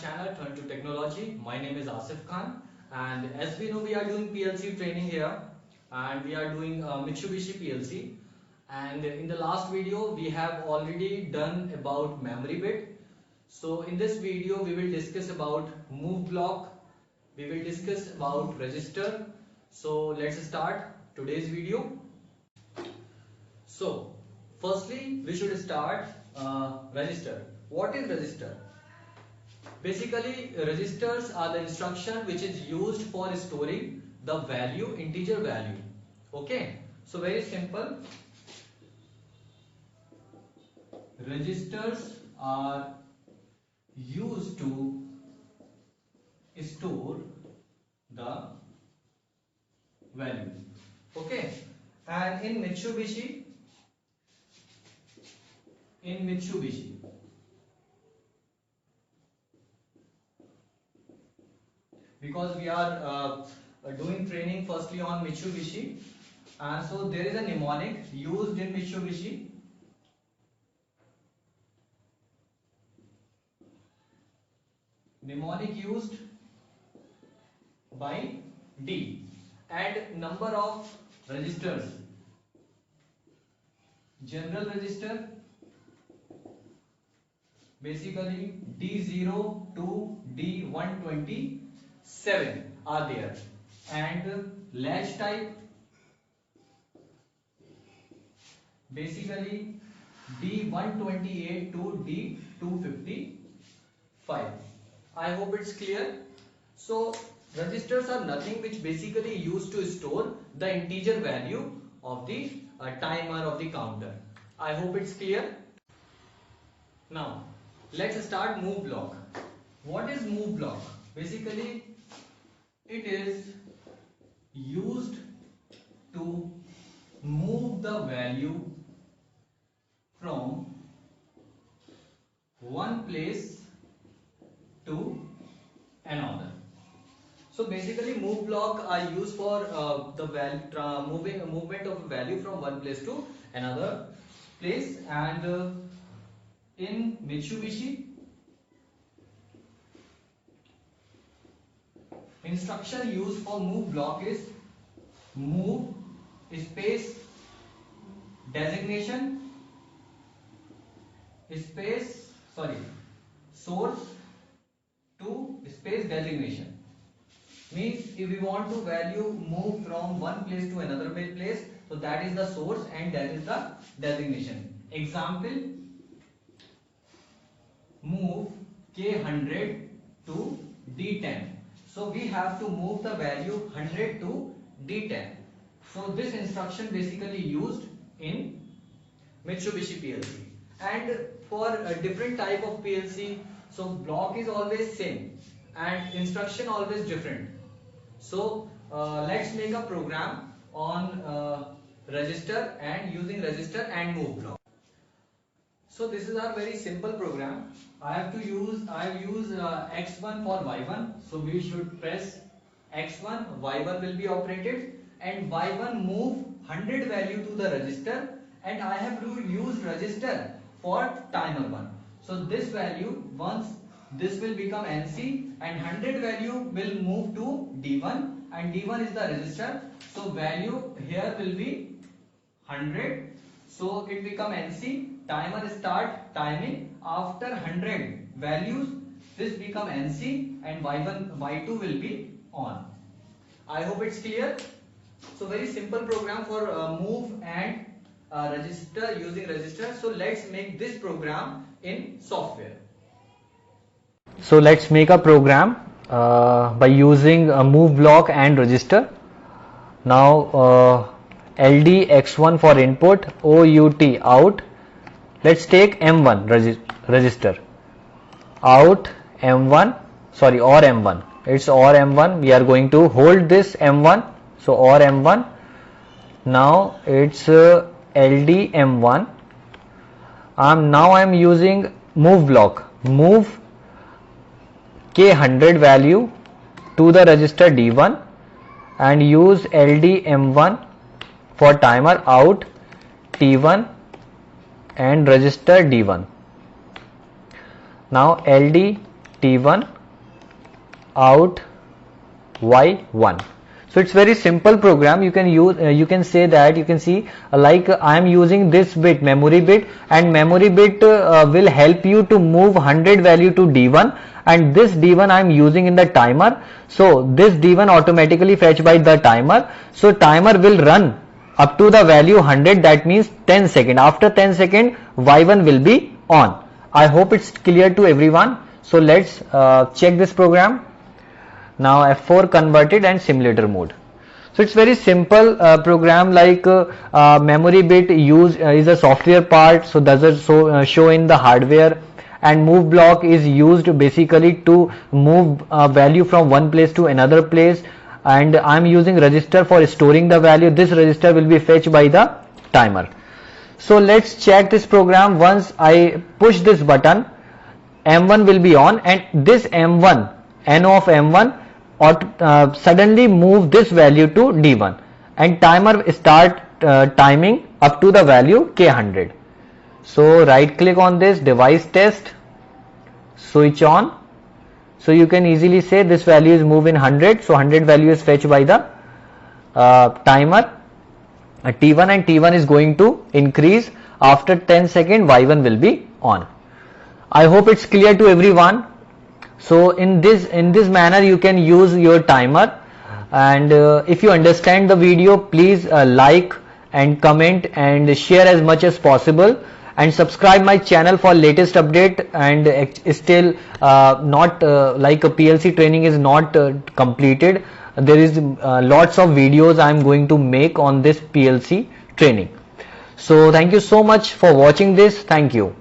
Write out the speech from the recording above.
channel Turn to Technology. My name is Asif Khan, and as we know, we are doing PLC training here, and we are doing Mitsubishi PLC. And in the last video, we have already done about memory bit. So in this video, we will discuss about move block. We will discuss about register. So let's start today's video. So firstly, we should start register. What is register? Basically, registers are the instruction which is used for storing the value, integer value. Okay, so very simple. Registers are used to store the value. Okay, and in Mitsubishi, because we are doing training firstly on Mitsubishi, and so there is a mnemonic used in Mitsubishi. Mnemonic used by D, and number of registers. General register, basically D0 to D127 are there, and latch type, basically D128 to D255. I hope it's clear. So registers are nothing which basically used to store the integer value of the timer of the counter. I hope it's clear. Now let's start move block. What is move block? Basically it is used to move the value from one place to another. So basically move block are used for the movement of value from one place to another place, and in Mitsubishi, instruction used for move block is move space designation source to space designation. Means if we want to value move from one place to another place, so that is the source and that is the designation. Example, move K100 to D10. So we have to move the value 100 to D10. So this instruction basically used in Mitsubishi PLC. And for a different type of PLC, so block is always same and instruction always different. So let's make a program on register and using register and move block. So this is our very simple program. I have used x1 for y1. So we should press x1, y1 will be operated, and y1 move 100 value to the register, and I have used register for timer 1. So this value, once this will become NC, and 100 value will move to D1, and D1 is the register. So value here will be 100. So it become NC. Timer start timing. After 100 values, this become NC, and Y1, Y2 will be on. I hope it's clear. So very simple program for move and register using register. So let's make this program in software. So let's make a program by using a move block and register. Now LD X1 for input, OUT out. Let's take M1 register. Out M1, sorry, OR M1. It's OR M1. We are going to hold this M1. So OR M1. Now it's LD M1. Now I am using move block. Move K100 value to the register D1 and use LD M1 for timer out T1 and register D1. Now LD T1 out Y1. So it's very simple program. You can use you can say that you can see like I am using this bit, memory bit, and memory bit will help you to move 100 value to D1, and this D1 I am using in the timer. So this D1 automatically fetched by the timer. So timer will run up to the value 100, that means 10 seconds. After 10 seconds Y1 will be on. I hope it's clear to everyone. So let's check this program. Now F4 converted and simulator mode. So it's very simple program, like memory bit use is a software part, so does it show in the hardware, and move block is used basically to move value from one place to another place, and I'm using register for storing the value. This register will be fetched by the timer. So let's check this program. Once I push this button, M1 will be on, and this M1, N of M1 or suddenly move this value to D1, and timer start timing up to the value K100. So right click on this, device test, switch on. So you can easily say this value is moved in 100. So 100 value is fetched by the timer T1, and T1 is going to increase. After 10 seconds Y1 will be on. I hope it's clear to everyone. So in this manner you can use your timer, and if you understand the video, please like and comment and share as much as possible, and subscribe my channel for latest update. And still not like a PLC training is not completed. There is lots of videos I am going to make on this PLC training. So thank you so much for watching this. Thank you.